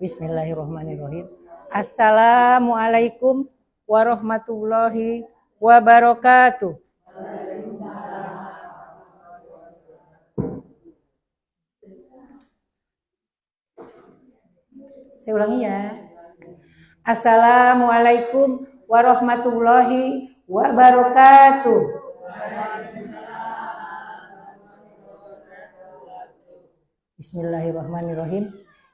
Bismillahirrahmanirrahim. Assalamualaikum warahmatullahi wabarakatuh. Saya ulangi ya. Assalamualaikum warahmatullahi wabarakatuh. Bismillahirrahmanirrahim.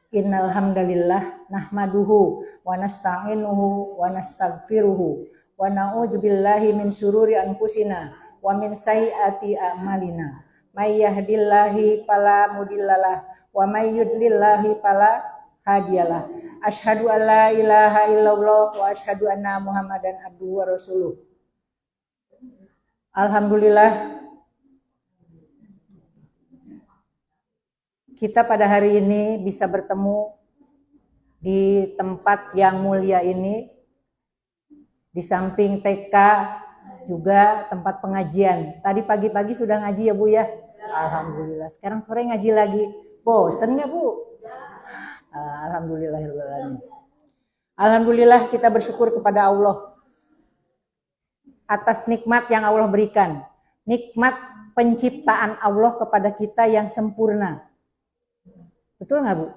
Innal hamdalillah nahmaduhu wa nasta'inuhu wa nastaghfiruhu wa na'udzu billahi min syururi anfusina wa min sayyiati a'malina. May yahdihillahu fala mudhillalah wa may yudlillahu fala hadiyalah. Asyhadu an la ilaha illallah wa asyhadu anna Muhammadan abduhu wa rasuluh. Alhamdulillah, kita pada hari ini bisa bertemu di tempat yang mulia ini, di samping TK juga tempat pengajian. Tadi pagi-pagi sudah ngaji ya Bu ya? Alhamdulillah. Sekarang sore ngaji lagi. Bosen nggak Bu? Alhamdulillahirrahmanirrahim. Alhamdulillah kita bersyukur kepada Allah atas nikmat yang Allah berikan. Nikmat penciptaan Allah kepada kita yang sempurna. Betul nggak Bu?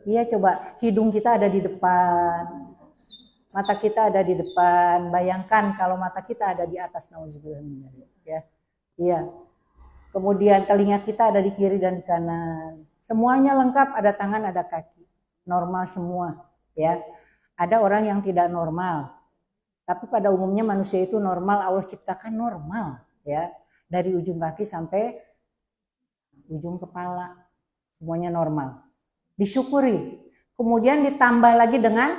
Iya, coba hidung kita ada di depan, mata kita ada di depan. Bayangkan kalau mata kita ada di atas, nauzubillah, ya. Iya. Kemudian telinga kita ada di kiri dan di kanan. Semuanya lengkap, ada tangan, ada kaki. Normal semua, ya. Ada orang yang tidak normal. Tapi pada umumnya manusia itu normal, Allah ciptakan normal, ya. Dari ujung kaki sampai ujung kepala. Semuanya normal. Disyukuri. Kemudian ditambah lagi dengan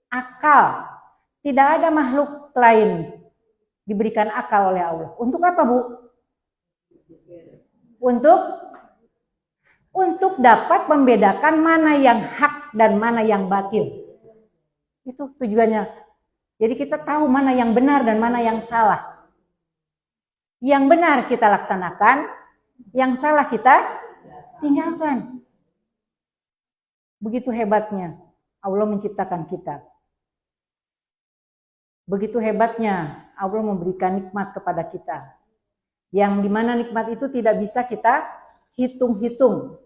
akal. Tidak ada makhluk lain diberikan akal oleh Allah. Untuk apa, Bu? Untuk dapat membedakan mana yang hak dan mana yang batil. Itu tujuannya. Jadi kita tahu mana yang benar dan mana yang salah. Yang benar kita laksanakan, yang salah kita tinggalkan. Begitu hebatnya Allah menciptakan kita. Begitu hebatnya Allah memberikan nikmat kepada kita. Yang dimana nikmat itu tidak bisa kita hitung-hitung.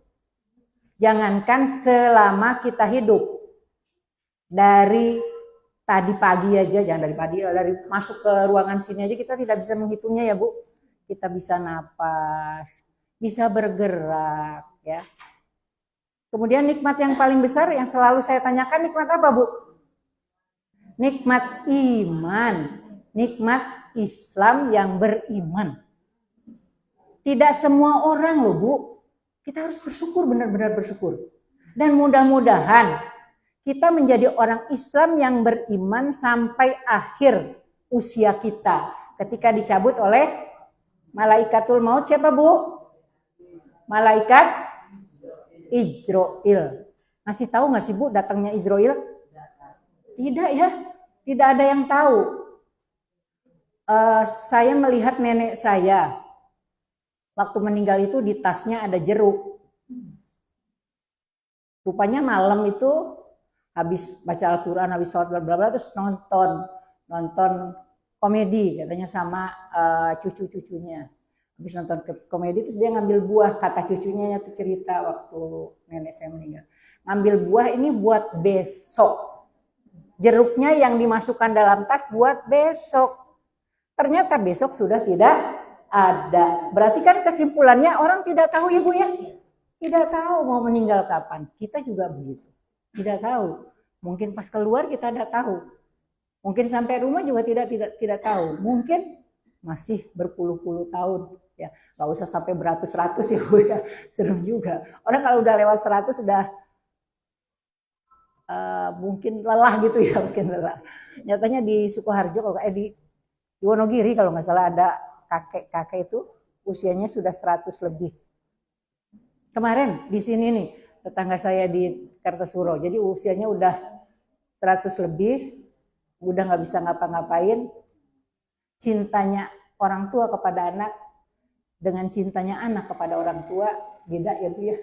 Jangankan selama kita hidup. Dari tadi pagi aja, jangan dari pagi, dari masuk ke ruangan sini aja kita tidak bisa menghitungnya ya Bu. Kita bisa napas, bisa bergerak, ya. Kemudian nikmat yang paling besar yang selalu saya tanyakan, nikmat apa Bu? Nikmat iman, nikmat Islam yang beriman. Tidak semua orang loh Bu, kita harus bersyukur, benar-benar bersyukur. Dan mudah-mudahan kita menjadi orang Islam yang beriman sampai akhir usia kita. Ketika dicabut oleh Malaikatul Maut, siapa Bu? Malaikat Israil. Masih tahu nggak sih Bu datangnya Israil? Tidak ya, tidak ada yang tahu. Saya melihat nenek saya waktu meninggal itu di tasnya ada jeruk. Rupanya malam itu habis baca Al-Quran, habis sholat bla terus nonton komedi katanya sama cucu-cucunya. Habis nonton komedi terus dia ngambil buah, kata cucunya itu cerita waktu nenek saya meninggal. Ngambil buah ini buat besok. Jeruknya yang dimasukkan dalam tas buat besok. Ternyata besok sudah tidak ada. Berarti kan kesimpulannya orang tidak tahu ya Bu ya? Tidak tahu mau meninggal kapan. Kita juga begitu. Tidak tahu. Mungkin pas keluar kita tidak tahu. Mungkin sampai rumah juga tidak tahu. Mungkin masih berpuluh-puluh tahun. Ya, nggak usah sampai beratus-ratus ya Bu ya, serem juga. Orang kalau udah lewat 100 sudah mungkin lelah gitu ya, mungkin lelah. Nyatanya di Sukoharjo kalau di Wonogiri kalau nggak salah ada kakek itu usianya sudah 100 lebih. Kemarin di sini nih tetangga saya di Kartosuro, jadi usianya udah 100 lebih, udah nggak bisa ngapa-ngapain. Cintanya orang tua kepada anak dengan cintanya anak kepada orang tua beda ya Bu ya.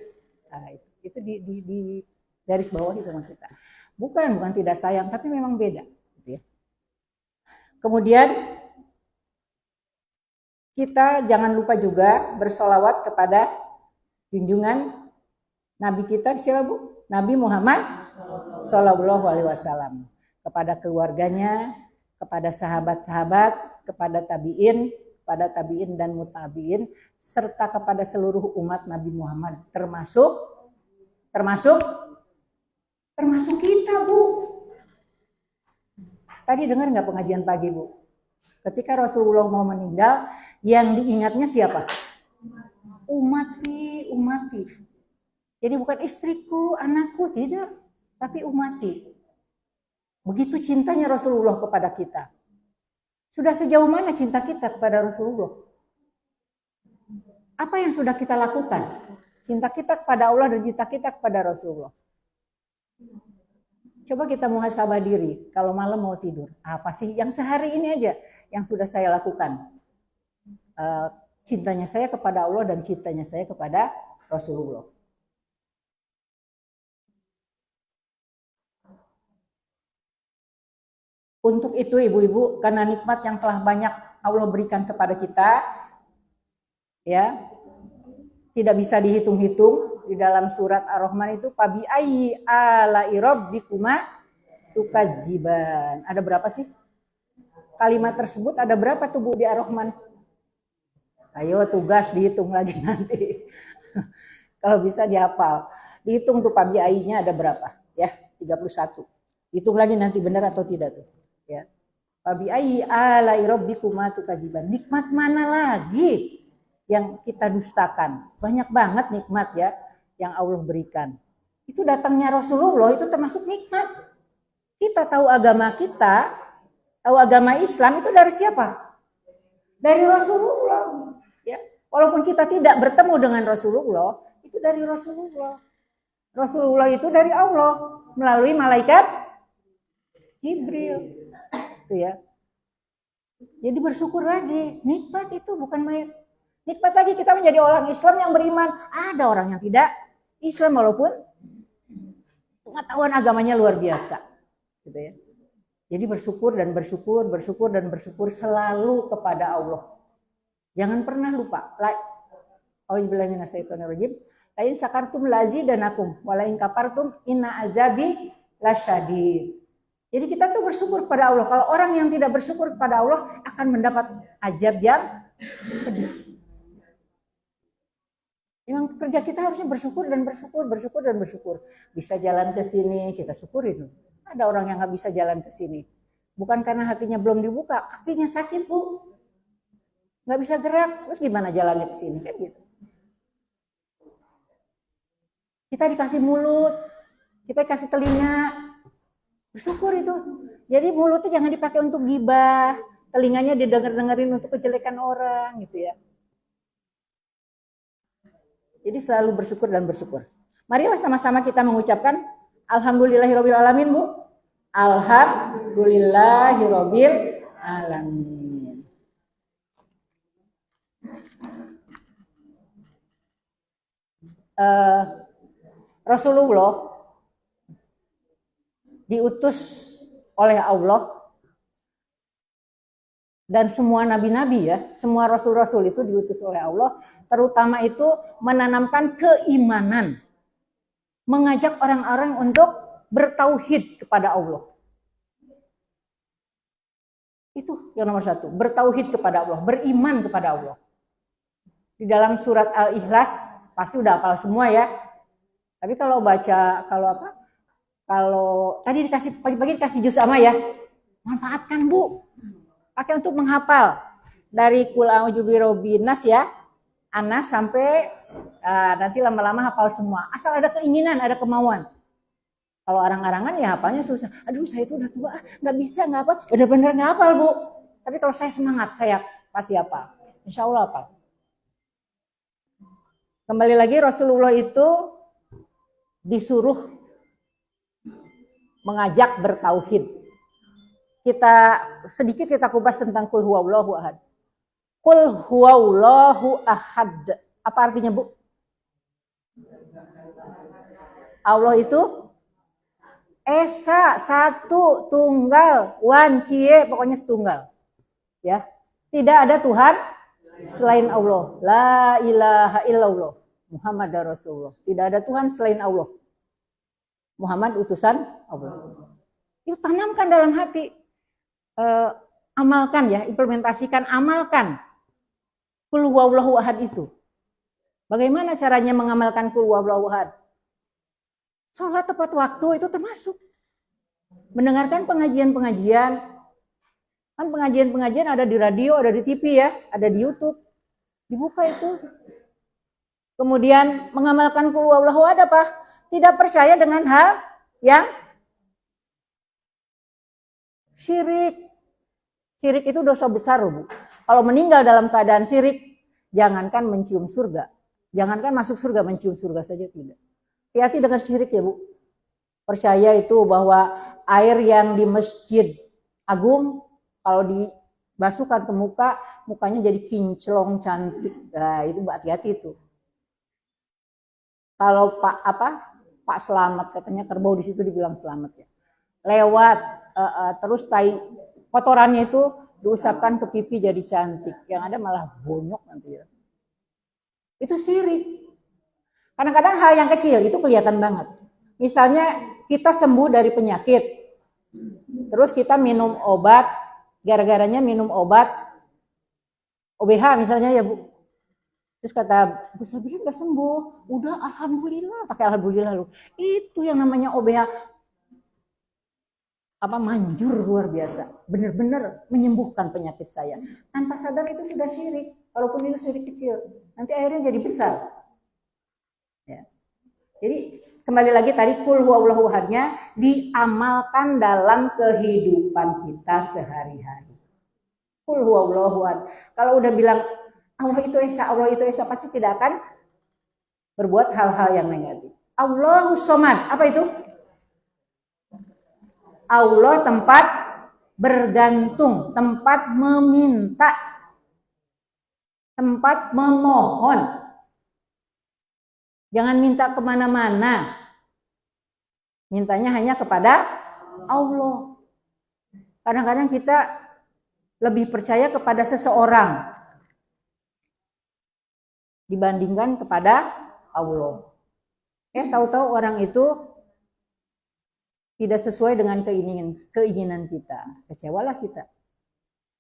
Nah, itu di garis bawah sama kita. Bukan tidak sayang, tapi memang beda. Gitu ya. Kemudian kita jangan lupa juga bersolawat kepada junjungan Nabi kita siapa Bu? Nabi Muhammad Shallallahu Alaihi Wasallam, kepada keluarganya, kepada sahabat-sahabat, kepada tabiin dan mutabiin, serta kepada seluruh umat Nabi Muhammad, termasuk kita Bu. Tadi dengar nggak pengajian pagi Bu? Ketika Rasulullah mau meninggal, yang diingatnya siapa? Umati. Jadi bukan istriku, anakku, tidak, tapi umati. Begitu cintanya Rasulullah kepada kita. Sudah sejauh mana cinta kita kepada Rasulullah? Apa yang sudah kita lakukan? Cinta kita kepada Allah dan cinta kita kepada Rasulullah. Coba kita muhasabah diri, kalau malam mau tidur, apa sih yang sehari ini aja yang sudah saya lakukan? Cintanya saya kepada Allah dan cintanya saya kepada Rasulullah. Untuk itu ibu-ibu, karena nikmat yang telah banyak Allah berikan kepada kita, ya, tidak bisa dihitung-hitung. Di dalam surat Ar-Rahman itu fabi ayyi ala'i rabbikuma tukadziban. Ada berapa sih? Kalimat tersebut ada berapa tuh Bu di Ar-Rahman? Ayo tugas dihitung lagi nanti. Kalau bisa dihafal. Dihitung tuh fabi ayyinya ada berapa? Ya, 31. Hitung lagi nanti benar atau tidak tuh. Ya. Fabi ayyi ala'i rabbikuma tukadziban. Nikmat mana lagi yang kita dustakan? Banyak banget nikmat ya yang Allah berikan. Itu datangnya Rasulullah itu termasuk nikmat. Kita tahu agama kita, tahu agama Islam itu dari siapa? Dari Rasulullah. Ya. Walaupun kita tidak bertemu dengan Rasulullah, itu dari Rasulullah. Rasulullah itu dari Allah melalui malaikat Jibril. Itu ya. Jadi bersyukur lagi. Nikmat itu bukan main. Nikmat lagi kita menjadi orang Islam yang beriman. Ada orang yang tidak Islam walaupun pengetahuan agamanya luar biasa. Gitu ya. Jadi bersyukur dan bersyukur selalu kepada Allah. Jangan pernah lupa. Auzubillahi minasyaitonirrajim. La in syakartum lazidanakum wa la in kafartum inna azabi lasyadid. Jadi kita tuh bersyukur kepada Allah. Kalau orang yang tidak bersyukur kepada Allah akan mendapat azab yang pedih. Memang kerja kita harusnya bersyukur. Bisa jalan ke sini, kita syukurin. Ada orang yang nggak bisa jalan ke sini. Bukan karena hatinya belum dibuka, kakinya sakit Bu. Nggak bisa gerak, terus gimana jalannya ke sini? Kan gitu. Kita dikasih mulut, kita dikasih telinga, bersyukur itu. Jadi mulutnya jangan dipakai untuk gibah, telinganya didengar-dengerin untuk kejelekan orang gitu ya. Jadi selalu bersyukur dan bersyukur. Marilah sama-sama kita mengucapkan alhamdulillahirabbil alamin Bu. Alhamdulillahirabbil alamin. Rasulullah diutus oleh Allah dan semua nabi-nabi ya, semua rasul-rasul itu diutus oleh Allah, terutama itu menanamkan keimanan, mengajak orang-orang untuk bertauhid kepada Allah. Itu yang nomor satu, bertauhid kepada Allah, beriman kepada Allah. Di dalam surat Al-Ikhlas pasti udah hafal semua ya. Tapi kalau baca, kalau tadi dikasih pagi-pagi dikasih juz ama ya, manfaatkan Bu. Pakai untuk menghafal dari Qul a'udzu birabbin nas ya, Anas sampai nanti lama-lama hafal semua. Asal ada keinginan, ada kemauan. Kalau arang-arangan ya hafalnya susah. Aduh saya itu udah tua, nggak bisa, nggak apa. Benar-benar nggak hafal Bu. Tapi kalau saya semangat, saya pasti hafal. Insya Allah hafal. Kembali lagi Rasulullah itu disuruh mengajak bertauhid. Sedikit kita kupas tentang Qul huwallahu ahad. Qul huwallahu ahad. Apa artinya, Bu? Allah itu esa, satu, tunggal, wan, cie, pokoknya setunggal. Ya. Tidak ada Tuhan selain Allah. La ilaha illallah. Muhammad Rasulullah. Tidak ada Tuhan selain Allah. Muhammad utusan Allah. Itu tanamkan dalam hati. Amalkan ya, implementasikan, amalkan. Qul huwallahu ahad itu. Bagaimana caranya mengamalkan qul huwallahu ahad? Sholat tepat waktu itu termasuk. Mendengarkan pengajian-pengajian. Kan pengajian-pengajian ada di radio, ada di TV ya, ada di YouTube. Dibuka itu. Kemudian mengamalkan qul huwallahu ahad apa? Tidak percaya dengan hal yang syirik. Syirik itu dosa besar, Bu. Kalau meninggal dalam keadaan syirik, jangankan mencium surga. Jangankan masuk surga, mencium surga saja tidak. Hati-hati dengan syirik ya, Bu. Percaya itu bahwa air yang di Masjid Agung, kalau dibasuhkan ke muka, mukanya jadi kinclong cantik. Nah, itu hati-hati itu. Kalau Pak Selamat katanya kerbau di situ dibilang selamat ya. Lewat terus tai kotorannya itu diusapkan ke pipi jadi cantik. Yang ada malah bonyok nanti ya. Itu syirik. Kadang-kadang hal yang kecil itu kelihatan banget. Misalnya kita sembuh dari penyakit. Terus kita minum obat, gara-garanya minum obat OBH misalnya ya, Bu. Terus kata Bu Sabrina nggak sembuh. Udah alhamdulillah, pakai alhamdulillah lu. Itu yang namanya OBH manjur luar biasa. Benar-benar menyembuhkan penyakit saya. Tanpa sadar itu sudah syirik. Walaupun itu syirik kecil. Nanti akhirnya jadi besar. Ya. Jadi kembali lagi tadi qul huwallahu ahadnya diamalkan dalam kehidupan kita sehari-hari. Qul huwallahu ahad. Kalau udah bilang Allah itu esa, pasti tidak akan berbuat hal-hal yang negatif. Allahus somad, apa itu? Allah tempat bergantung, tempat meminta, tempat memohon. Jangan minta kemana-mana. Mintanya hanya kepada Allah. Kadang-kadang kita lebih percaya kepada seseorang dibandingkan kepada Allah. Tahu-tahu orang itu tidak sesuai dengan keinginan kita. Kecewalah kita.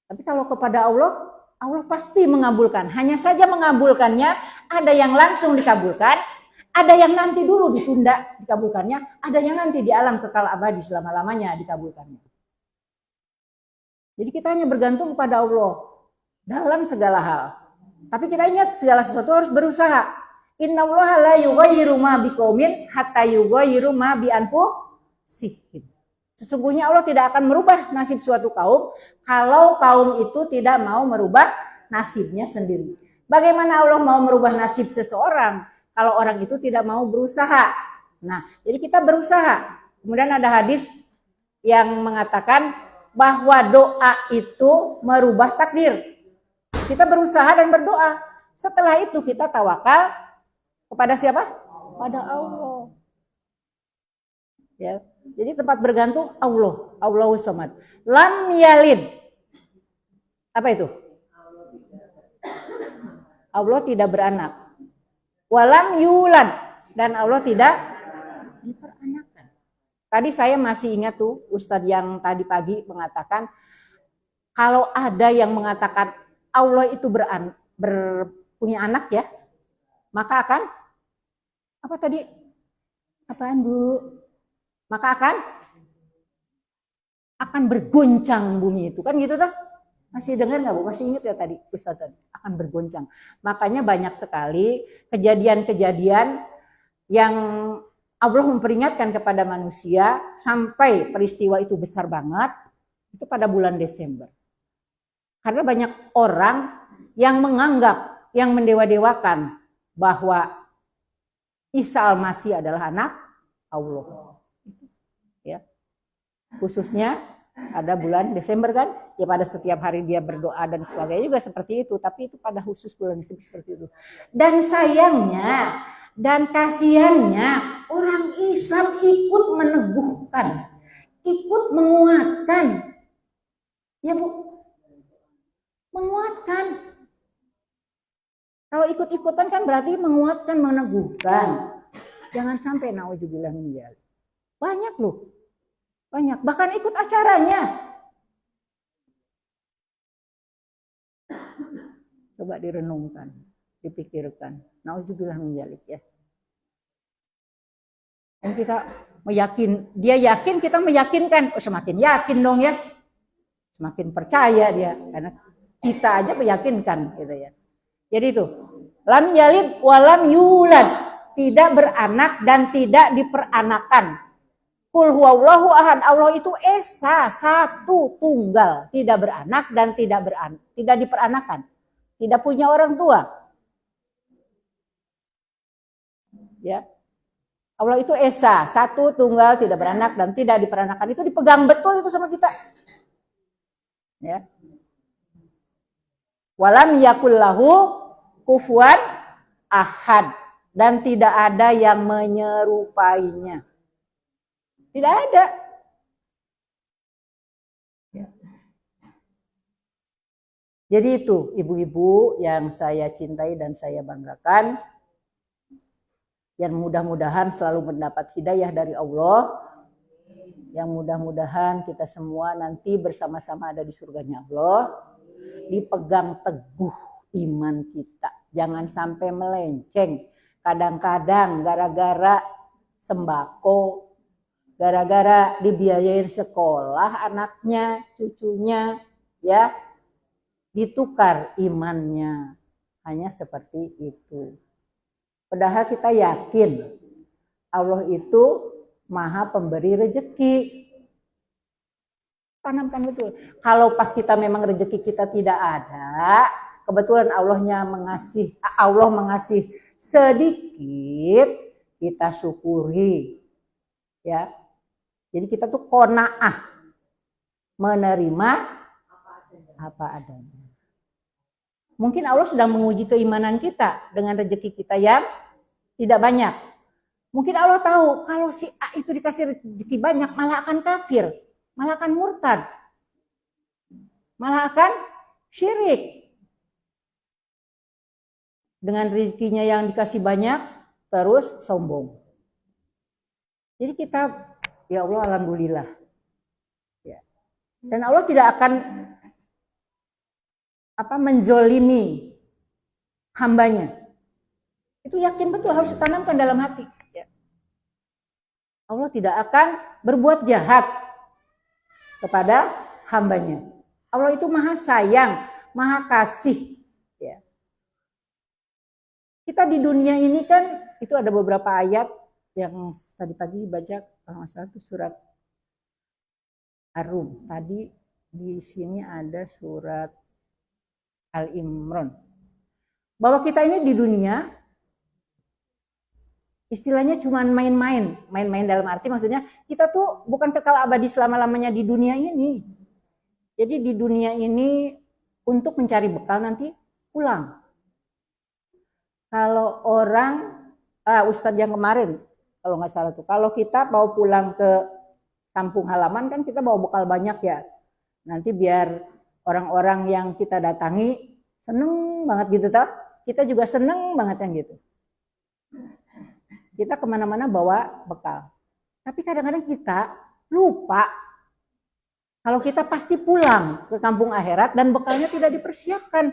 Tapi kalau kepada Allah, Allah pasti mengabulkan. Hanya saja mengabulkannya, ada yang langsung dikabulkan, ada yang nanti dulu ditunda dikabulkannya, ada yang nanti di alam kekal abadi selama-lamanya dikabulkannya. Jadi kita hanya bergantung kepada Allah dalam segala hal. Tapi kita ingat segala sesuatu harus berusaha. Innallaha la yughayyiru ma biqaumin hatta yughayyiru ma bi anfusihim. Sesungguhnya Allah tidak akan merubah nasib suatu kaum kalau kaum itu tidak mau merubah nasibnya sendiri. Bagaimana Allah mau merubah nasib seseorang kalau orang itu tidak mau berusaha? Nah, jadi kita berusaha. Kemudian ada hadis yang mengatakan bahwa doa itu merubah takdir. Kita berusaha dan berdoa. Setelah itu kita tawakal kepada siapa? Pada Allah. Ya. Jadi tempat bergantung Allah. Allahus somad. Lam yalid. Apa itu? Allah tidak beranak. Walam yulad. Dan Allah tidak diperanakan. Tadi saya masih ingat tuh Ustadz yang tadi pagi mengatakan kalau ada yang mengatakan Allah itu punya anak ya, maka akan apa tadi? Apaan, Bu? Maka akan bergoncang bumi itu. Kan gitu tuh? Masih dengar nggak, Bu? Masih ingat ya tadi Ustaz tadi? Akan bergoncang. Makanya banyak sekali kejadian-kejadian yang Allah memperingatkan kepada manusia sampai peristiwa itu besar banget itu pada bulan Desember. Karena banyak orang yang menganggap, yang mendewa-dewakan bahwa Isa Al-Masih adalah anak Allah. Ya. Khususnya Ada bulan Desember kan, ya pada setiap hari dia berdoa dan sebagainya juga seperti itu. Tapi itu pada khusus bulan Desember seperti itu. Dan sayangnya dan kasihannya orang Islam ikut meneguhkan, ikut menguatkan, ya Bu, menguatkan. Kalau ikut-ikutan kan berarti menguatkan, meneguhkan. Jangan sampai naudzubillah min dzalik. Banyak loh. Banyak, bahkan ikut acaranya. Coba direnungkan, dipikirkan. Nauzubillah min dzalik ya. Dan kita meyakin, dia yakin, kita meyakinkan. Oh, semakin yakin dong ya. Semakin percaya dia, karena kita aja meyakinkan gitu ya. Jadi itu, lam yalid walam yulad, tidak beranak dan tidak diperanakan. Qul huwallahu ahad, Allah itu esa, satu, tunggal, tidak beranak dan tidak diperanakan. Tidak punya orang tua. Ya. Allah itu esa, satu, tunggal, tidak beranak dan tidak diperanakan. Itu dipegang betul itu sama kita. Ya. Walam yakul lahu kufuwan ahad, dan tidak ada yang menyerupainya. Tidak ada. Ya. Jadi itu ibu-ibu yang saya cintai dan saya banggakan. Yang mudah-mudahan selalu mendapat hidayah dari Allah. Yang mudah-mudahan kita semua nanti bersama-sama ada di surganya Allah. Dipegang teguh iman kita. Jangan sampai melenceng. Kadang-kadang gara-gara sembako, gara-gara dibiayain sekolah anaknya, cucunya, ya, ditukar imannya. Hanya seperti itu. Padahal kita yakin Allah itu maha pemberi rezeki. Tanamkan betul. Kalau pas kita memang rezeki kita tidak ada, kebetulan Allah mengasih sedikit, kita syukuri. Ya. Jadi kita tuh qanaah, menerima apa adanya. Mungkin Allah sedang menguji keimanan kita dengan rezeki kita yang tidak banyak. Mungkin Allah tahu kalau si A itu dikasih rezeki banyak malah akan kafir, malah akan murtad, malah akan syirik. Dengan rezekinya yang dikasih banyak terus sombong. Jadi kita, ya Allah, alhamdulillah. Ya. Dan Allah tidak akan menzolimi hambanya. Itu yakin betul, harus ditanamkan dalam hati. Ya. Allah tidak akan berbuat jahat kepada hambanya. Allah itu maha sayang, maha kasih. Ya. Kita di dunia ini kan, itu ada beberapa ayat yang tadi pagi baca, kalau nggak salah itu surat Ar-Rum. Tadi di sini ada surat Al-Imran. Bahwa kita ini di dunia, istilahnya cuma main-main. Main-main dalam arti maksudnya, kita tuh bukan kekal abadi selama-lamanya di dunia ini. Jadi di dunia ini, untuk mencari bekal nanti pulang. Kalau orang, Ustadz yang kemarin, kalau nggak salah tuh, kalau kita mau pulang ke kampung halaman kan kita bawa bekal banyak ya. Nanti biar orang-orang yang kita datangi seneng banget gitu toh. Kita juga seneng banget yang gitu. Kita kemana-mana bawa bekal. Tapi kadang-kadang kita lupa kalau kita pasti pulang ke kampung akhirat dan bekalnya tidak dipersiapkan.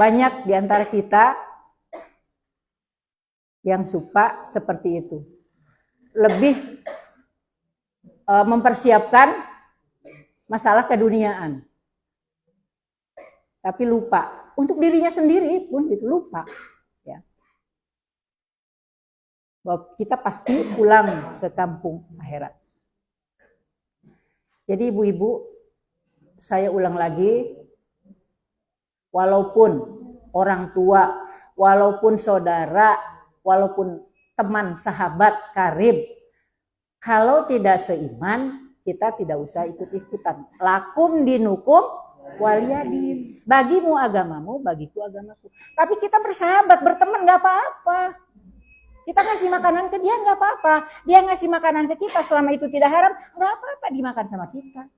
Banyak di antara kita yang suka seperti itu. Lebih mempersiapkan masalah keduniaan. Tapi lupa. Untuk dirinya sendiri pun gitu, lupa. Ya. Bahwa kita pasti pulang ke kampung akhirat. Jadi ibu-ibu, saya ulang lagi, walaupun orang tua, walaupun saudara, walaupun teman, sahabat, karib, kalau tidak seiman, kita tidak usah ikut-ikutan. Lakum dinukum waliyadin. Bagimu agamamu, bagiku agamaku. Tapi kita bersahabat, berteman nggak apa-apa. Kita ngasih makanan ke dia nggak apa-apa. Dia ngasih makanan ke kita selama itu tidak haram, nggak apa-apa dimakan sama kita.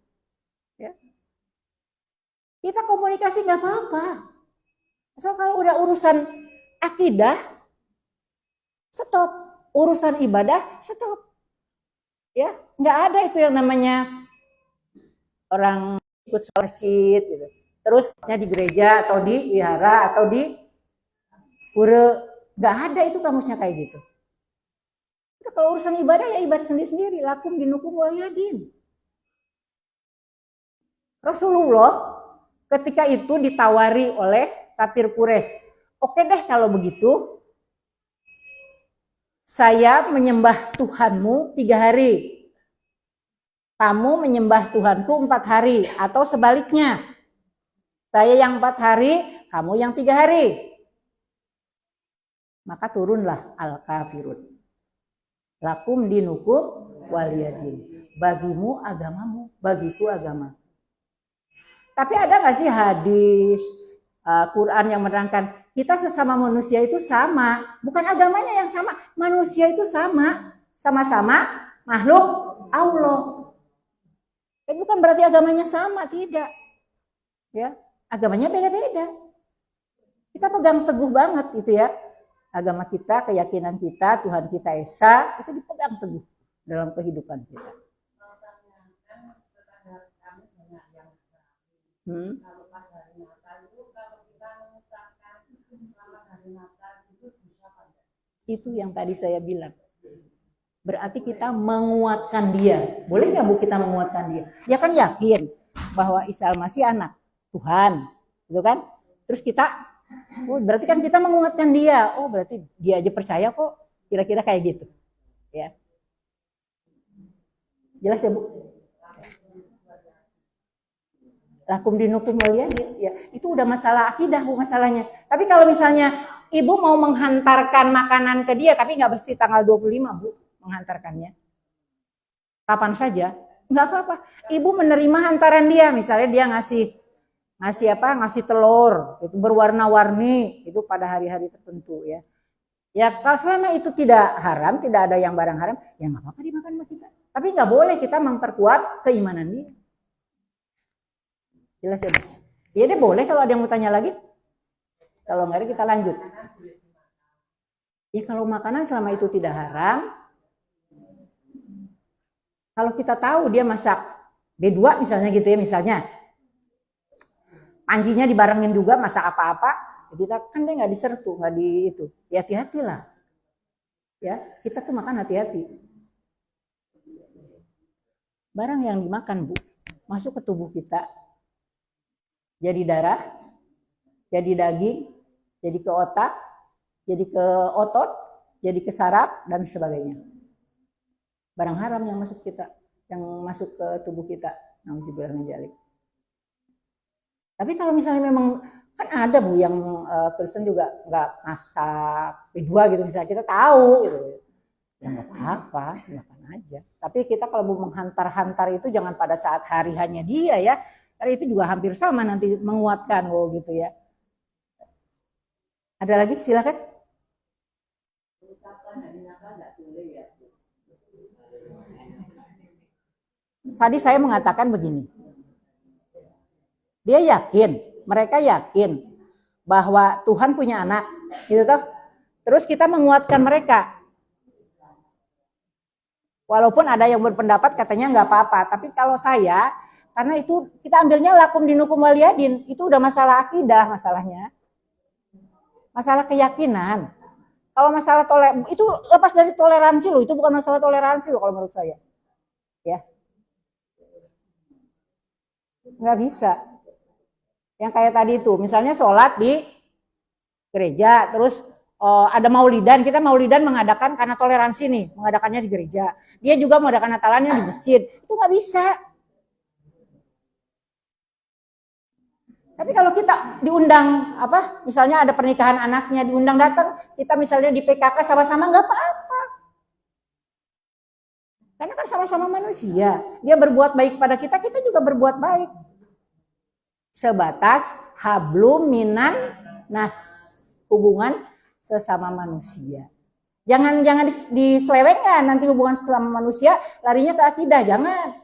Ya. Kita komunikasi nggak apa-apa. Asal kalau udah urusan akidah, stop. Urusan ibadah, stop. Ya, nggak ada itu yang namanya orang ikut masjid gitu. Terusnya di gereja atau di wihara atau di pura, nggak ada itu kamusnya kayak gitu. Udah, kalau urusan ibadah ya ibadah sendiri-sendiri. Lakum dinukum waliyadin. Rasulullah ketika itu ditawari oleh kafir Quraisy, oke deh kalau begitu, saya menyembah Tuhanmu 3 hari. Kamu menyembah Tuhanku 4 hari. Atau sebaliknya. Saya yang 4 hari, kamu yang 3 hari. Maka turunlah al-kafirun. Lakum dinukum waliyadin. Bagimu agamamu, bagiku agama. Tapi ada nggak sih hadis, Quran yang menerangkan kita sesama manusia itu sama, bukan agamanya yang sama, manusia itu sama, sama-sama makhluk Allah. Tapi bukan berarti agamanya sama, tidak. Ya, agamanya beda-beda. Kita pegang teguh banget gitu ya. Agama kita, keyakinan kita, Tuhan kita Esa, itu dipegang teguh dalam kehidupan kita. Kalau pas hari Natal itu, kalau kita mengucapkan selamat hari Natal itu bisa apa? Itu yang tadi saya bilang. Berarti kita menguatkan dia. Boleh nggak Bu kita menguatkan dia? Dia kan yakin bahwa Isa Al-Masih anak Tuhan, gitu kan? Terus kita, oh berarti kan kita menguatkan dia. Oh berarti dia aja percaya kok. Kira-kira kayak gitu, ya. Jelas ya Bu? Lakum dinukum waliyadin, ya itu udah masalah akidah Bu masalahnya. Tapi kalau misalnya ibu mau menghantarkan makanan ke dia, tapi nggak mesti tanggal 25 Bu menghantarkannya, kapan saja, nggak apa-apa. Ibu menerima hantaran dia, misalnya dia ngasih telur, itu berwarna-warni, itu pada hari-hari tertentu ya. Ya kalau selama itu tidak haram, tidak ada yang barang haram, ya nggak apa-apa dimakan sama kita. Tapi nggak boleh kita memperkuat keimanan dia. Jelas ya Bu? Iya deh boleh kalau ada yang mau tanya lagi. Kalau nggak ada kita lanjut. Ya kalau makanan selama itu tidak haram, kalau kita tahu dia masak B2 misalnya gitu ya, misalnya pancinya dibarengin juga masak apa-apa, kita kan dia nggak disertu, nggak di itu. Ya hati-hatilah. Ya kita tuh makan hati-hati. Barang yang dimakan Bu masuk ke tubuh kita. Jadi darah, jadi daging, jadi ke otak, jadi ke otot, jadi ke saraf, dan sebagainya. Barang haram yang masuk ke tubuh kita. Nauzubillah min dzalik. Tapi kalau misalnya memang, kan ada Bu yang Kristen juga nggak masak B2 gitu, misalnya kita tahu gitu. Ya nggak apa-apa, makan aja. Tapi kita kalau mau menghantar-hantar itu jangan pada saat hari hanya dia ya. Karena itu juga hampir sama nanti menguatkan gitu ya. Ada lagi silakan. Tadi saya mengatakan begini. Dia yakin, mereka yakin bahwa Tuhan punya anak, gitu toh. Terus kita menguatkan mereka. Walaupun ada yang berpendapat katanya nggak apa-apa, tapi kalau saya karena itu kita ambilnya lakum dinukum waliyadin, itu udah masalah akidah masalahnya. Masalah keyakinan. Kalau masalah itu lepas dari toleransi loh, itu bukan masalah toleransi loh kalau menurut saya. Ya. Nggak bisa. Yang kayak tadi itu, misalnya sholat di gereja, terus ada maulidan, kita maulidan mengadakan karena toleransi nih, mengadakannya di gereja. Dia juga mengadakan Natalannya di masjid, itu nggak bisa. Tapi kalau kita diundang misalnya ada pernikahan anaknya diundang datang, kita misalnya di PKK sama-sama nggak apa-apa. Karena kan sama-sama manusia. Dia berbuat baik pada kita, kita juga berbuat baik. Sebatas hablum minan nas, hubungan sesama manusia. Jangan diselewengkan nanti hubungan sesama manusia larinya ke akidah, jangan.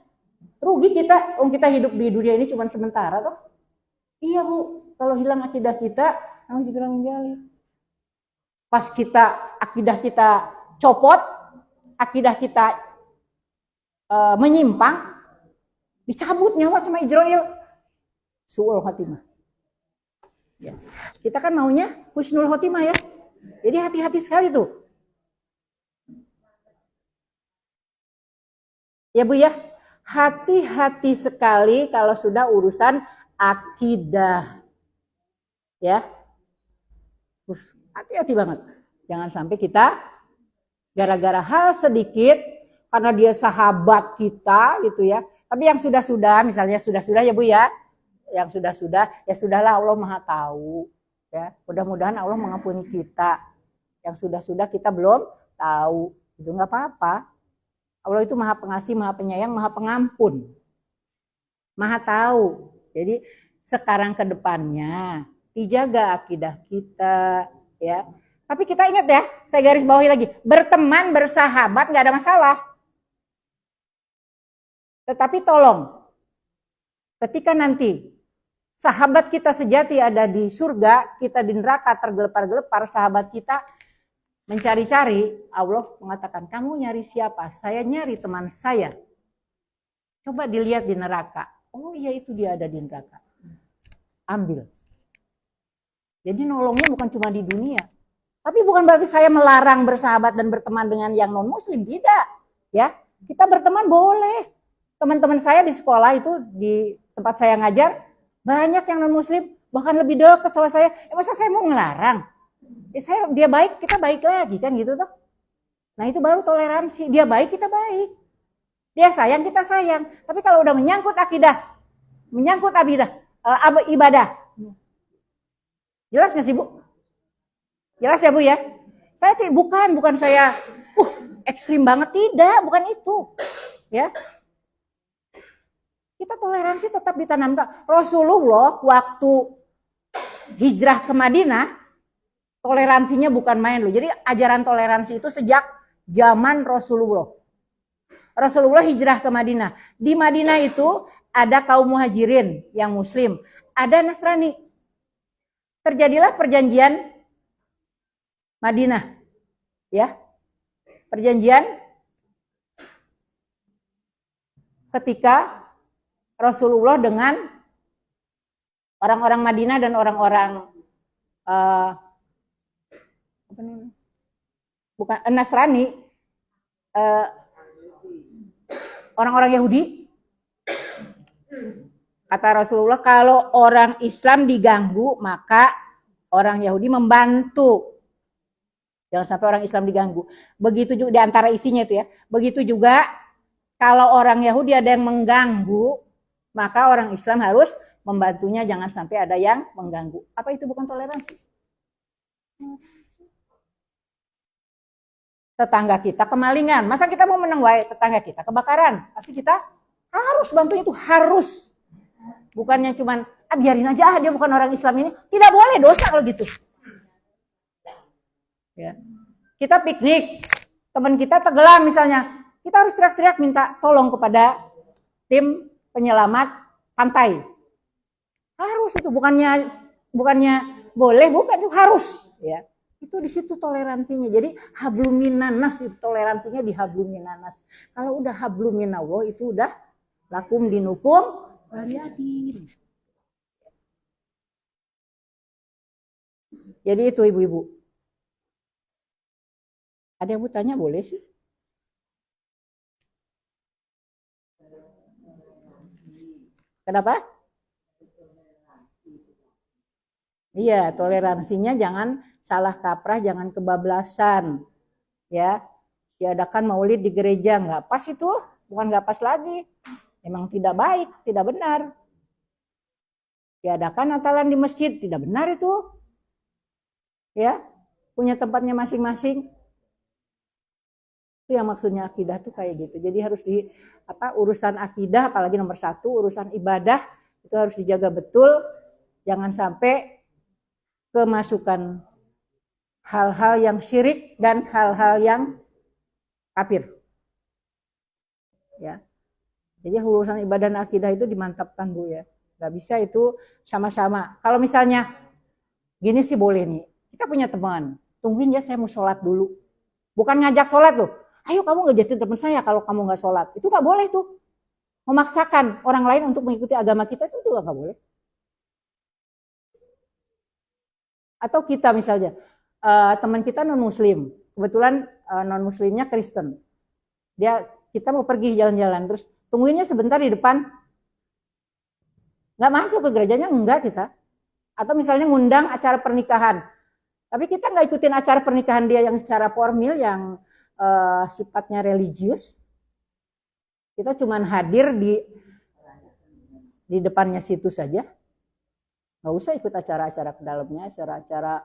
Rugi kita, kita hidup di dunia ini cuma sementara toh. Iya Bu, kalau hilang akidah kita, harus segera menjali. Pas akidah kita copot, akidah kita menyimpang, dicabut nyawa sama Israel, su'ul khotimah. Ya. Kita kan maunya husnul khotimah ya. Jadi hati-hati sekali tuh. Ya Bu ya, hati-hati sekali kalau sudah urusan akidah. Ya. Hati-hati banget. Jangan sampai kita gara-gara hal sedikit, karena dia sahabat kita gitu ya. Tapi yang sudah-sudah, misalnya sudah-sudah ya Bu ya, yang sudah-sudah, ya sudahlah, Allah Maha tahu. Ya, mudah-mudahan Allah mengampuni kita. Yang sudah-sudah kita belum tahu, itu nggak apa-apa. Allah itu Maha Pengasih, Maha Penyayang, Maha Pengampun, Maha tahu. Jadi sekarang ke depannya dijaga akidah kita, ya. Tapi kita ingat ya, saya garis bawahi lagi, berteman, bersahabat nggak ada masalah. Tetapi tolong, ketika nanti sahabat kita sejati ada di surga, kita di neraka tergelepar-gelepar, sahabat kita mencari-cari, Allah mengatakan, kamu nyari siapa? Saya nyari teman saya. Coba dilihat di neraka. Oh iya, itu dia ada di neraka. Ambil. Jadi nolongnya bukan cuma di dunia. Tapi bukan berarti saya melarang bersahabat dan berteman dengan yang non-muslim. Tidak. Ya, kita berteman boleh. Teman-teman saya di sekolah itu, di tempat saya ngajar, banyak yang non-muslim, bahkan lebih dekat sama saya. Masa saya mau ngelarang? Ya dia baik, kita baik lagi kan gitu toh. Nah itu baru toleransi. Dia baik, kita baik. Dia sayang, kita sayang. Tapi kalau udah menyangkut akidah, menyangkut ibadah, jelas nggak sih Bu? Jelas ya Bu ya? Saya bukan saya ekstrim banget, tidak, bukan itu. Ya. Kita toleransi tetap ditanamkan. Rasulullah waktu hijrah ke Madinah, toleransinya bukan main loh. Jadi ajaran toleransi itu sejak zaman Rasulullah. Rasulullah hijrah ke Madinah. Di Madinah itu ada kaum muhajirin yang muslim, ada Nasrani. Terjadilah perjanjian Madinah. Ya. Perjanjian ketika Rasulullah dengan orang-orang Madinah dan orang-orang bukan Nasrani, orang-orang Yahudi. Kata Rasulullah, kalau orang Islam diganggu, maka orang Yahudi membantu. Jangan sampai orang Islam diganggu. Begitu juga di antara isinya itu ya. Begitu juga kalau orang Yahudi ada yang mengganggu, maka orang Islam harus membantunya, jangan sampai ada yang mengganggu. Apa itu bukan toleransi? Tetangga kita kemalingan, masa kita mau menang wae? Tetangga kita kebakaran, pasti kita harus bantunya, itu harus. Bukannya cuman biarin aja, dia bukan orang Islam ini. Tidak boleh, dosa kalau gitu. Ya. Kita piknik, teman kita tenggelam misalnya, kita harus teriak-teriak minta tolong kepada tim penyelamat pantai. Harus itu, bukannya boleh, bukan, itu harus. Ya. Itu di situ toleransinya. Jadi hablum minannas, itu toleransinya di hablum minannas. Kalau udah hablum minallah, itu udah lakum dinukum waliyadin. Jadi itu ibu-ibu. Ada yang mau tanya, boleh sih? Kenapa? Iya, toleransinya jangan salah kaprah, jangan kebablasan. Ya, diadakan maulid di gereja, nggak pas itu, bukan nggak pas lagi. Memang tidak baik, tidak benar. Diadakan Natalan di masjid, tidak benar itu. Ya, punya tempatnya masing-masing. Itu yang maksudnya akidah tuh kayak gitu. Jadi harus urusan akidah, apalagi nomor 1, urusan ibadah itu harus dijaga betul. Jangan sampai kemasukan hal-hal yang syirik dan hal-hal yang kafir. Ya. Jadi urusan ibadah dan akidah itu dimantapkan Bu ya. Gak bisa itu sama-sama. Kalau misalnya gini sih boleh nih. Kita punya teman, tungguin ya saya mau sholat dulu. Bukan ngajak sholat loh. Ayo kamu ngajakin teman saya kalau kamu gak sholat. Itu gak boleh tuh. Memaksakan orang lain untuk mengikuti agama kita itu juga gak boleh. Atau kita misalnya, teman kita non-muslim. Kebetulan non-muslimnya Kristen. Kita mau pergi jalan-jalan, terus tungguinnya sebentar di depan. Nggak masuk ke gerejanya, enggak kita. Atau misalnya ngundang acara pernikahan. Tapi kita nggak ikutin acara pernikahan dia yang secara formal, yang sifatnya religius. Kita cuma hadir di depannya situ saja. Nggak usah ikut acara-acara ke dalamnya, acara-acara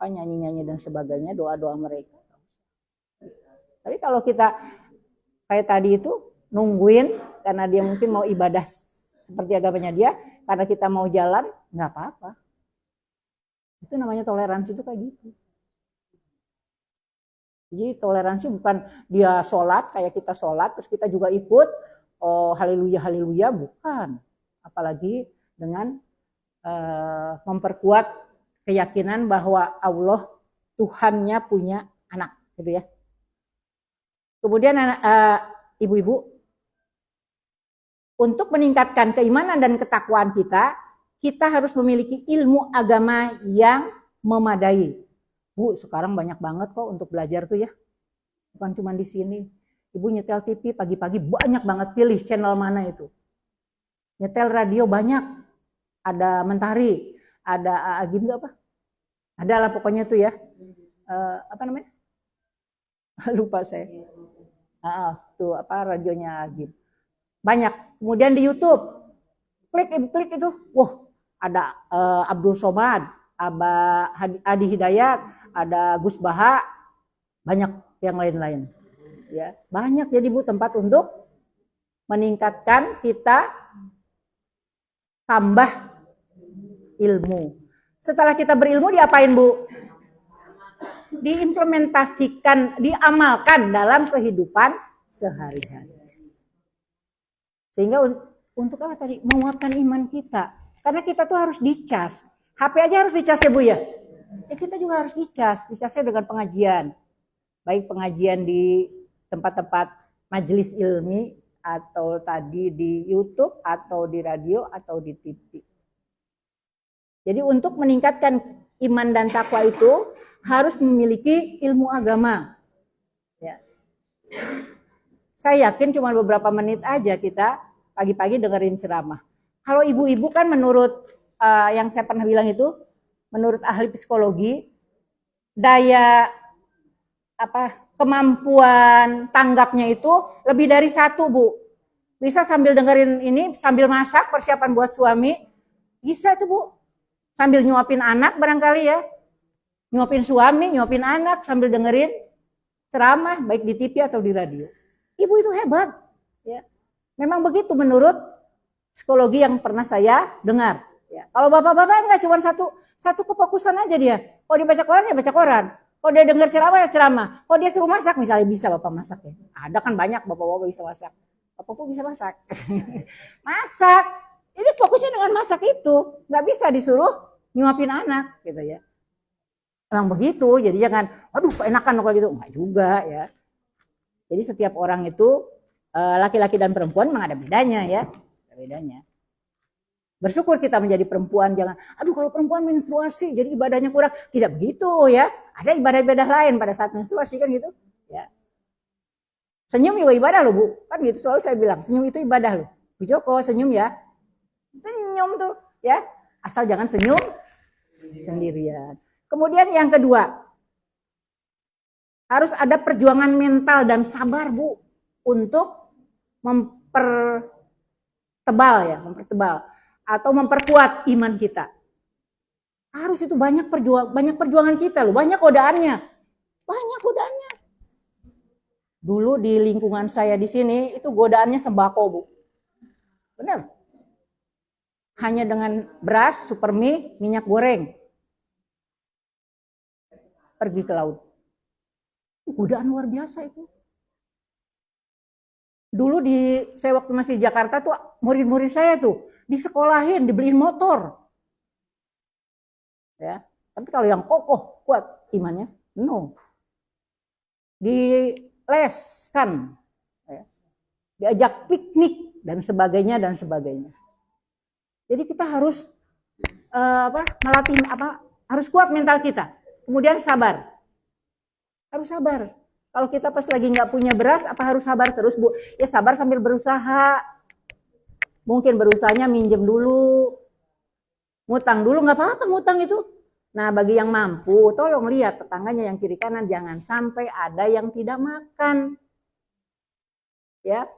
nyanyi-nyanyi dan sebagainya, doa-doa mereka. Tapi kalau kita kayak tadi itu nungguin karena dia mungkin mau ibadah seperti agamanya dia, karena kita mau jalan, nggak apa-apa. Itu namanya toleransi itu kayak gitu. Jadi toleransi bukan dia sholat kayak kita sholat, terus kita juga ikut, oh haleluya haleluya, bukan. Apalagi dengan memperkuat keyakinan bahwa Allah Tuhannya punya anak, gitu ya. Kemudian ibu-ibu, untuk meningkatkan keimanan dan ketakwaan kita harus memiliki ilmu agama yang memadai. Bu, sekarang banyak banget kok untuk belajar tuh ya. Bukan cuma di sini. Ibu nyetel TV pagi-pagi banyak banget, pilih channel mana itu. Nyetel radio banyak. Ada Mentari, ada Agim apa? Ada lah pokoknya tuh ya. Apa namanya? Lupa saya. Tuh radionya Agim. Banyak. Kemudian di YouTube, klik itu, wah ada Abdul Somad, Adi Hidayat, ada Gus Baha, banyak yang lain-lain. Ya, banyak jadi Bu tempat untuk meningkatkan kita tambah ilmu. Setelah kita berilmu diapain Bu? Diimplementasikan, diamalkan dalam kehidupan sehari-hari. Sehingga untuk apa tadi? Menguatkan iman kita. Karena kita tuh harus dicas. HP aja harus dicas ya Bu ya? Kita juga harus dicas. Dicasnya dengan pengajian. Baik pengajian di tempat-tempat majelis ilmi, atau tadi di YouTube, atau di radio, atau di TV. Jadi untuk meningkatkan iman dan takwa itu harus memiliki ilmu agama. Ya. Saya yakin cuma beberapa menit aja kita pagi-pagi dengerin ceramah. Kalau ibu-ibu kan menurut yang saya pernah bilang itu, menurut ahli psikologi, daya kemampuan tanggapnya itu lebih dari 1 Bu. Bisa sambil dengerin ini, sambil masak persiapan buat suami, bisa tuh Bu. Sambil nyuapin anak barangkali ya. Nyuapin suami, nyuapin anak sambil dengerin ceramah baik di TV atau di radio. Ibu itu hebat, ya. Memang begitu menurut psikologi yang pernah saya dengar. Ya. Kalau bapak-bapak enggak cuma satu kefokusan aja dia. Kalau dia baca koran ya baca koran. Kalau dia dengar ceramah ya ceramah. Kalau dia suruh masak misalnya bisa bapak masak ya. Ada kan banyak bapak-bapak bisa masak. Bapakku bisa masak. Masak. Ini fokusnya dengan masak itu. Nggak bisa disuruh nyuapin anak gitu ya. Emang begitu. Jadi jangan, aduh enakan kalau gitu. Enggak juga ya. Jadi setiap orang itu laki-laki dan perempuan memang ada bedanya ya. Ada bedanya. Bersyukur kita menjadi perempuan, jangan, aduh kalau perempuan menstruasi jadi ibadahnya kurang. Tidak begitu ya. Ada ibadah-ibadah lain pada saat menstruasi kan gitu. Ya. Senyum juga ibadah loh Bu. Kan gitu selalu saya bilang, senyum itu ibadah loh. Bu Joko senyum ya. Senyum tuh ya. Asal jangan senyum sendirian. Kemudian yang kedua, harus ada perjuangan mental dan sabar Bu untuk mempertebal atau memperkuat iman kita. Harus itu banyak perjuangan kita loh, banyak godaannya. Banyak godaannya. Dulu di lingkungan saya di sini itu godaannya sembako, Bu. Benar. Hanya dengan beras, supermie, minyak goreng. Pergi ke laut. Godaan luar biasa itu. Dulu saya waktu masih di Jakarta tuh murid-murid saya tuh disekolahin, dibeliin motor. Ya. Tapi kalau yang kokoh, kuat imannya, no. Dileskan, ya. Diajak piknik dan sebagainya dan sebagainya. Jadi kita harus melatih harus kuat mental kita. Kemudian sabar. Harus sabar. Kalau kita pas lagi nggak punya beras, apa harus sabar terus, Bu? Ya sabar sambil berusaha. Mungkin berusahanya minjem dulu, ngutang dulu, nggak apa-apa ngutang itu. Nah, bagi yang mampu, tolong lihat tetangganya yang kiri kanan, jangan sampai ada yang tidak makan. Ya,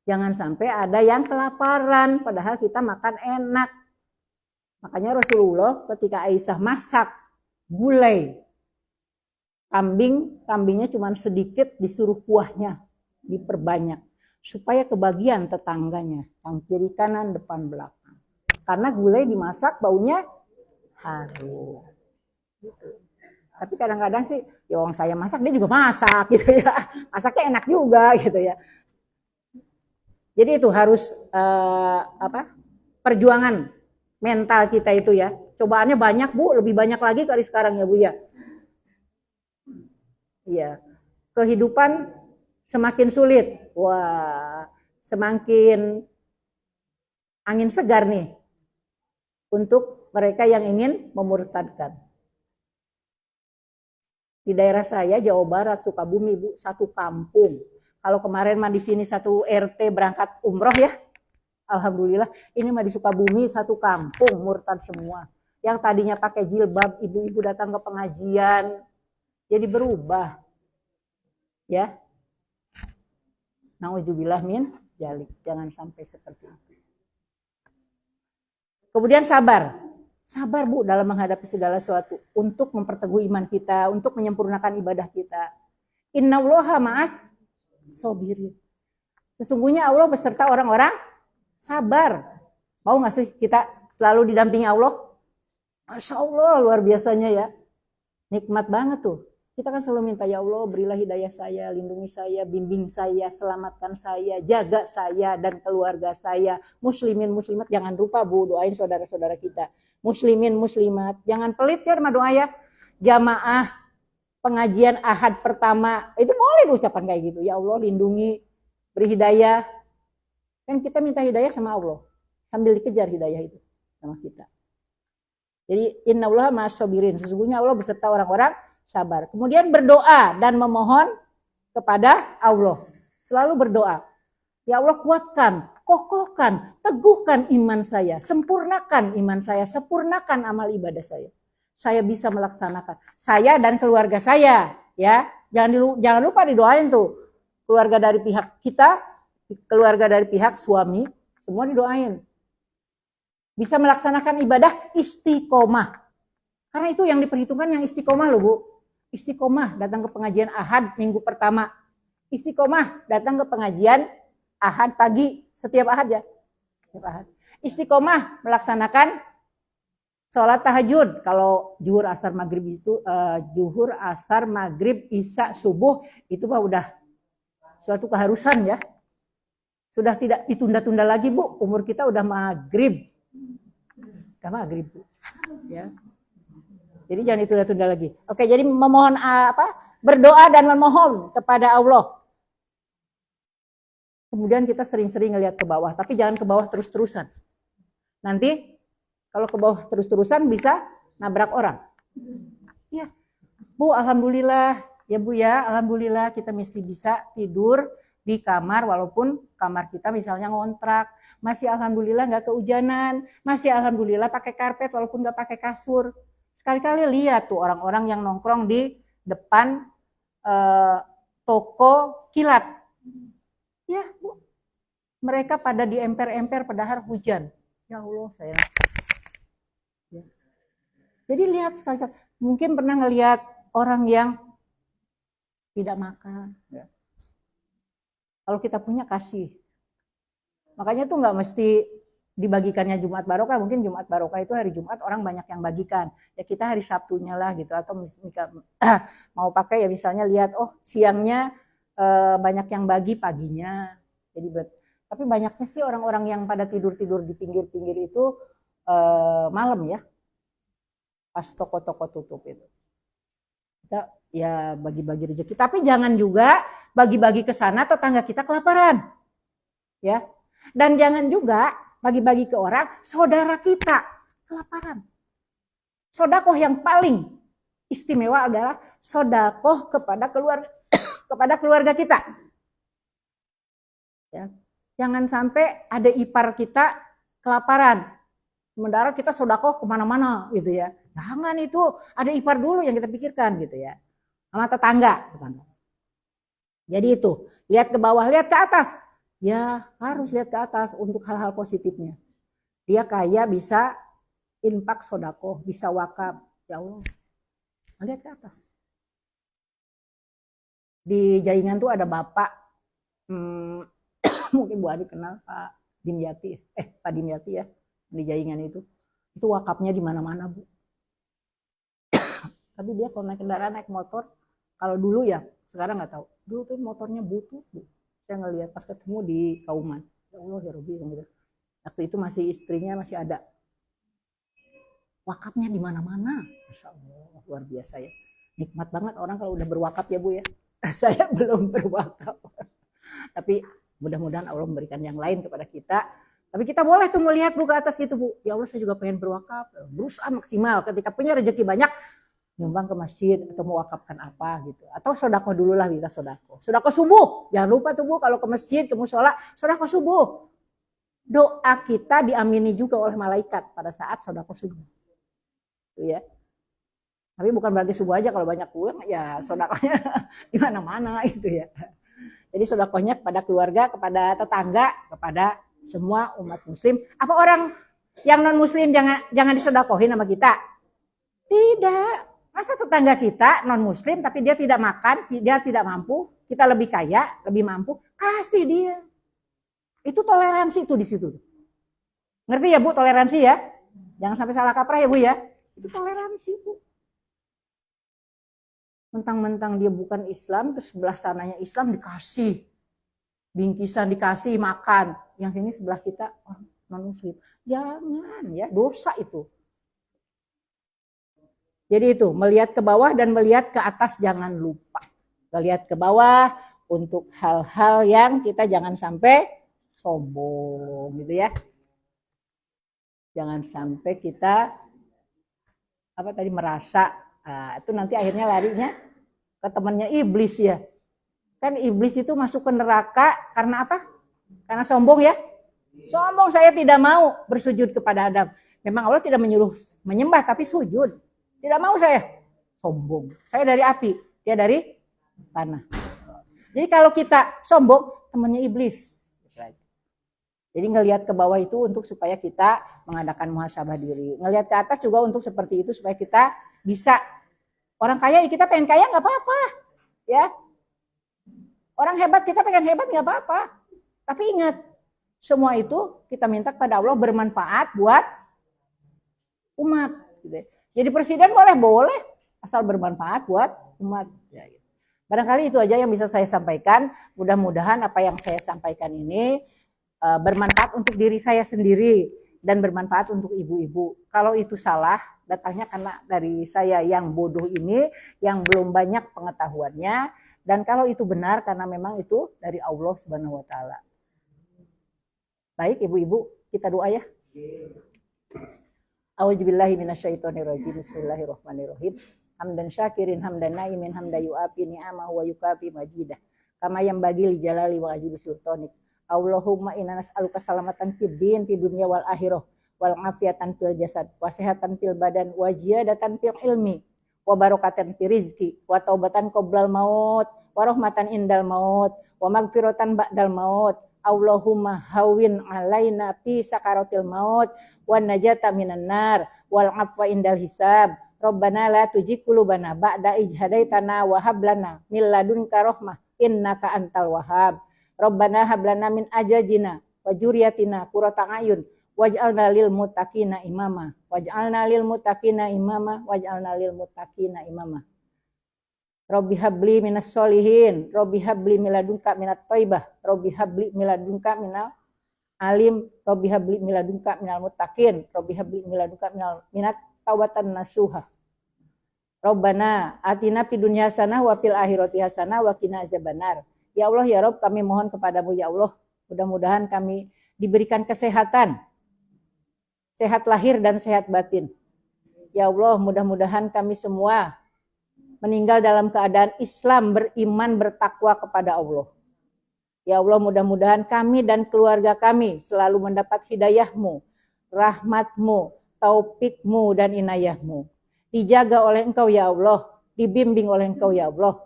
jangan sampai ada yang kelaparan, padahal kita makan enak. Makanya Rasulullah ketika Aisyah masak gulai kambingnya cuma sedikit, disuruh kuahnya diperbanyak supaya kebagian tetangganya yang kiri kanan depan belakang, karena gulai dimasak baunya harum gitu. Tapi kadang-kadang sih ya orang saya masak dia juga masak gitu ya, masaknya enak juga gitu ya. Jadi itu harus perjuangan mental kita itu ya. Cobaannya banyak, Bu, lebih banyak lagi kali sekarang ya, Bu ya. Iya, kehidupan semakin sulit. Wah, semakin angin segar nih untuk mereka yang ingin memurtadkan. Di daerah saya Jawa Barat, Sukabumi, Bu, satu kampung. Kalau kemarin mah di sini satu RT berangkat umroh ya, alhamdulillah. Ini mah di Sukabumi satu kampung murtad semua. Yang tadinya pakai jilbab, ibu-ibu datang ke pengajian, jadi berubah. Ya. Nauzubillah min dzalik. Jangan sampai seperti itu. Kemudian sabar. Sabar, Bu, dalam menghadapi segala sesuatu untuk memperteguh iman kita, untuk menyempurnakan ibadah kita. Innallaha ma'as sabirin. Sesungguhnya Allah beserta orang-orang sabar. Mau nggak sih kita selalu didampingi Allah? Masya Allah, luar biasanya ya. Nikmat banget tuh. Kita kan selalu minta, ya Allah berilah hidayah saya, lindungi saya, bimbing saya, selamatkan saya, jaga saya dan keluarga saya. Muslimin, muslimat, jangan lupa, Bu, doain saudara-saudara kita. Muslimin, muslimat, jangan pelit ya sama doa ya. Jamaah pengajian Ahad pertama, itu boleh ucapan kayak gitu. Ya Allah lindungi, beri hidayah. Kan kita minta hidayah sama Allah, sambil dikejar hidayah itu sama kita. Jadi innallaha ma'as sabirin, sesungguhnya Allah beserta orang-orang sabar. Kemudian berdoa dan memohon kepada Allah. Selalu berdoa. Ya Allah kuatkan, kokohkan, teguhkan iman saya, sempurnakan iman saya, sempurnakan amal ibadah saya. Saya bisa melaksanakan. Saya dan keluarga saya, ya. Jangan lupa didoain tuh. Keluarga dari pihak kita, keluarga dari pihak suami, semua didoain. Bisa melaksanakan ibadah istiqomah. Karena itu yang diperhitungkan yang istiqomah loh, Bu. Istiqomah datang ke pengajian Ahad minggu pertama. Istiqomah datang ke pengajian Ahad pagi, setiap Ahad ya. Setiap Ahad. Istiqomah melaksanakan sholat tahajud. Kalau zuhur, asar, maghrib itu zuhur, asar, maghrib, isya, subuh itu mah udah suatu keharusan ya. Sudah tidak ditunda-tunda lagi, Bu. Umur kita udah maghrib. Udah maghrib, Bu. Ya. Jadi jangan ditunda-tunda lagi. Oke, jadi memohon berdoa dan memohon kepada Allah. Kemudian kita sering-sering ngelihat ke bawah, tapi jangan ke bawah terus-terusan. Nanti kalau ke bawah terus-terusan bisa nabrak orang. Ya, Bu, alhamdulillah ya Bu ya, alhamdulillah kita masih bisa tidur di kamar walaupun kamar kita misalnya ngontrak. Masih alhamdulillah nggak kehujanan, masih alhamdulillah pakai karpet walaupun nggak pakai kasur. Sekali-kali lihat tuh orang-orang yang nongkrong di depan toko kilat. Ya, Bu. Mereka pada diemper-emper padahal hujan. Ya Allah, saya. Ya. Jadi lihat sekali-kali. Mungkin pernah ngelihat orang yang tidak makan. Ya. Kalau kita punya kasih. Makanya tuh nggak mesti dibagikannya Jumat Barokah. Mungkin Jumat Barokah itu hari Jumat orang banyak yang bagikan. Ya kita hari Sabtunya lah gitu. Atau misalnya mau pakai ya misalnya lihat siangnya banyak yang bagi paginya. Jadi tapi banyaknya sih orang-orang yang pada tidur-tidur di pinggir-pinggir itu malam ya. Pas toko-toko tutup itu. Kita ya bagi-bagi rezeki. Tapi jangan juga bagi-bagi ke sana tetangga kita kelaparan. Ya. Dan jangan juga bagi-bagi ke orang saudara kita kelaparan. Sodakoh yang paling istimewa adalah sodakoh kepada keluarga kita. Ya. Jangan sampai ada ipar kita kelaparan. Sementara kita sodakoh kemana-mana gitu ya. Jangan itu, ada ipar dulu yang kita pikirkan gitu ya. Sama tetangga. Jadi itu, lihat ke bawah, lihat ke atas. Ya harus lihat ke atas untuk hal-hal positifnya. Dia kaya bisa infak sodakoh, bisa wakaf. Ya Allah, lihat ke atas. Di Jaingan tuh ada bapak, mungkin Bu Adi kenal Pak Dimyati. Pak Dimyati ya, di Jaingan itu wakafnya di mana-mana Bu. Tapi dia kalau naik kendaraan, naik motor, kalau dulu ya, sekarang nggak tahu. Dulu tuh motornya butut Bu. Saya ngelihat pas ketemu di Kauman. Ya Allah ya Robi gitu. Waktu itu masih istrinya masih ada. Wakafnya di mana-mana. Masya Allah, luar biasa ya. Nikmat banget orang kalau udah berwakaf ya Bu ya. Saya belum berwakaf. Tapi mudah-mudahan Allah memberikan yang lain kepada kita. Tapi kita boleh tuh melihat Bu ke atas gitu Bu. Ya Allah saya juga pengen berwakaf. Berusaha maksimal. Ketika punya rezeki banyak, nyumbang ke masjid atau mewakafkan apa gitu. Atau sodakoh dulu lah kita sodakoh. Sodakoh subuh. Jangan lupa tuh Bu kalau ke masjid, ke musola, sodakoh subuh. Doa kita diamini juga oleh malaikat pada saat sodakoh subuh. Itu ya. Tapi bukan berarti subuh aja, kalau banyak uang ya sodakohnya di mana-mana itu ya. Jadi sodakohnya kepada keluarga, kepada tetangga, kepada semua umat muslim. Apa orang yang non muslim jangan disodakohin sama kita? Tidak. Masa tetangga kita non muslim tapi dia tidak makan, dia tidak mampu, kita lebih kaya, lebih mampu, kasih dia. Itu toleransi itu di situ. Ngerti ya Bu toleransi ya? Jangan sampai salah kaprah ya Bu ya. Itu toleransi Bu. Mentang-mentang dia bukan Islam, terus sebelah sananya Islam dikasih. Bingkisan dikasih, makan. Yang sini sebelah kita non muslim. Jangan ya, dosa itu. Jadi itu, melihat ke bawah dan melihat ke atas jangan lupa. Melihat ke bawah untuk hal-hal yang kita jangan sampai sombong gitu ya. Jangan sampai kita merasa itu nanti akhirnya larinya ke temannya iblis ya. Kan iblis itu masuk ke neraka karena apa? Karena sombong ya. Sombong, saya tidak mau bersujud kepada Adam. Memang Allah tidak menyuruh menyembah tapi sujud. Tidak mau saya. Sombong. Saya dari api, dia dari tanah. Jadi kalau kita sombong, temannya iblis. Jadi ngelihat ke bawah itu untuk supaya kita mengadakan muhasabah diri. Ngelihat ke atas juga untuk seperti itu supaya kita bisa. Orang kaya kita pengen kaya nggak apa-apa, ya. Orang hebat kita pengen hebat nggak apa-apa. Tapi ingat, semua itu kita minta kepada Allah bermanfaat buat umat. Jadi presiden boleh, asal bermanfaat buat umat. Barangkali itu aja yang bisa saya sampaikan. Mudah-mudahan apa yang saya sampaikan ini bermanfaat untuk diri saya sendiri dan bermanfaat untuk ibu-ibu. Kalau itu salah, datangnya karena dari saya yang bodoh ini, yang belum banyak pengetahuannya. Dan kalau itu benar, karena memang itu dari Allah Subhanahu wa Ta'ala. Baik, ibu-ibu, kita doa ya. A'udzubillahi minasyaitonirrajim. Bismillahirrahmanirrahim. Hamdan syakirin, hamdan naimin, hamdan yu'afi ni'amahu wa yukafi majidah. Kama yang bagi li jalali wa ajibi sultanik. Allahumma inna nas'aluka salamatan fid din, fid dunya wal akhirah, wal afiatan fil jasad, wa sihatan fil badan, wa ziyadatan fil ilmi, wa barakatan fil rizki, wa taubatan qoblal maut, wa rahmatan indal maut, wa magfiratan ba'dal maut. Allahumma hawin alaina fi sakaratil maut, wa najata minan nar, wal afwa indal hisab, Rabbana la tuzigh qulubana ba'da idh hadaitana wa hab lana min ladunka rahmah innaka antal wahhab. Rabbana hab lana min azwajina wa dzurriyyatina qurrata a'yun waj'alna lil muttaqina imama waj'alna lil muttaqina imama waj'alna lil muttaqina imama. Rabbi habli minas solihin, Rabbi habli miladunka minat thayyibah, Rabbi habli miladunka minal alim, Rabbi habli miladunka minal muttaqin, Rabbi habli miladunka minat tawbatan nasuha. Rabbana atina fid dunya hasanah wa fil akhirati hasanah wa qina azabannar. Ya Allah ya Rabb, kami mohon kepadamu ya Allah, mudah-mudahan kami diberikan kesehatan, sehat lahir dan sehat batin. Ya Allah, mudah-mudahan kami semua meninggal dalam keadaan Islam, beriman, bertakwa kepada Allah. Ya Allah, mudah-mudahan kami dan keluarga kami selalu mendapat hidayah-Mu, rahmat-Mu, taufik-Mu dan inayah-Mu. Dijaga oleh Engkau ya Allah, dibimbing oleh Engkau ya Allah,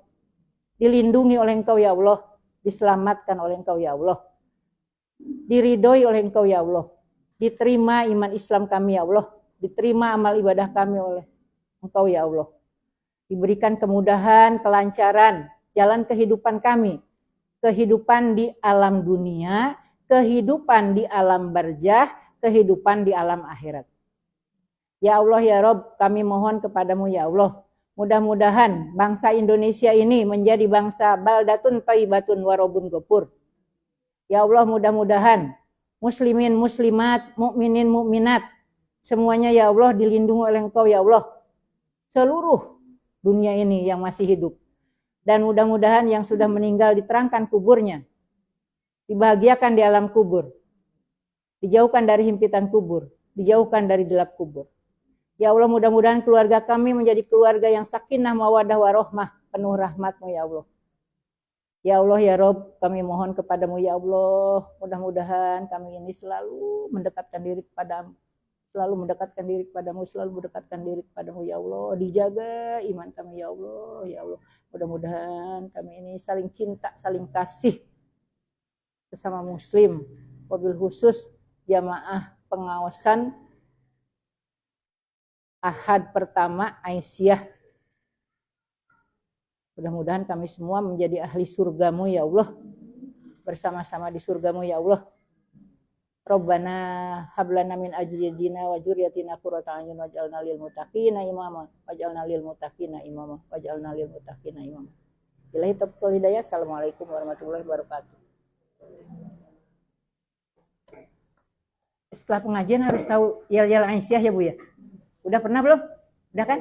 dilindungi oleh Engkau ya Allah, diselamatkan oleh Engkau ya Allah, diridhoi oleh Engkau ya Allah, diterima iman Islam kami ya Allah, diterima amal ibadah kami oleh Engkau ya Allah. Diberikan kemudahan, kelancaran, jalan kehidupan kami. Kehidupan di alam dunia, kehidupan di alam barzah, kehidupan di alam akhirat. Ya Allah ya Rabb, kami mohon kepadamu ya Allah. Mudah-mudahan bangsa Indonesia ini menjadi bangsa baldatun thayyibatun wa rabbun ghafur. Ya Allah, mudah-mudahan muslimin, muslimat, mukminin, mukminat, semuanya ya Allah dilindungi oleh Engkau ya Allah. Seluruh dunia ini yang masih hidup. Dan mudah-mudahan yang sudah meninggal diterangkan kuburnya. Dibahagiakan di alam kubur. Dijauhkan dari himpitan kubur. Dijauhkan dari gelap kubur. Ya Allah, mudah-mudahan keluarga kami menjadi keluarga yang sakinah, mawaddah, warahmah. Penuh rahmat-Mu ya Allah. Ya Allah ya Rabb, kami mohon kepadamu ya Allah. Mudah-mudahan kami ini selalu mendekatkan diri kepadamu. Selalu mendekatkan diri kepadamu, selalu mendekatkan diri kepadamu ya Allah. Dijaga iman kami ya Allah, ya Allah. Mudah-mudahan kami ini saling cinta, saling kasih sesama muslim. Wabil khusus jamaah pengawasan Ahad pertama Aisyah. Mudah-mudahan kami semua menjadi ahli surgamu ya Allah. Bersama-sama di surgamu ya Allah. Rabbana hablana min azwajina wa dzurriyyatina qurrata a'yun waj'alna lil muttaqina imama waj'alna lil muttaqina imama waj'alna lil muttaqina imama. Billahi taufiq hidayah. Assalamualaikum warahmatullahi wabarakatuh. Setelah pengajian harus tahu yel-yel Aisyah ya Bu ya. Udah pernah belum? Udah kan?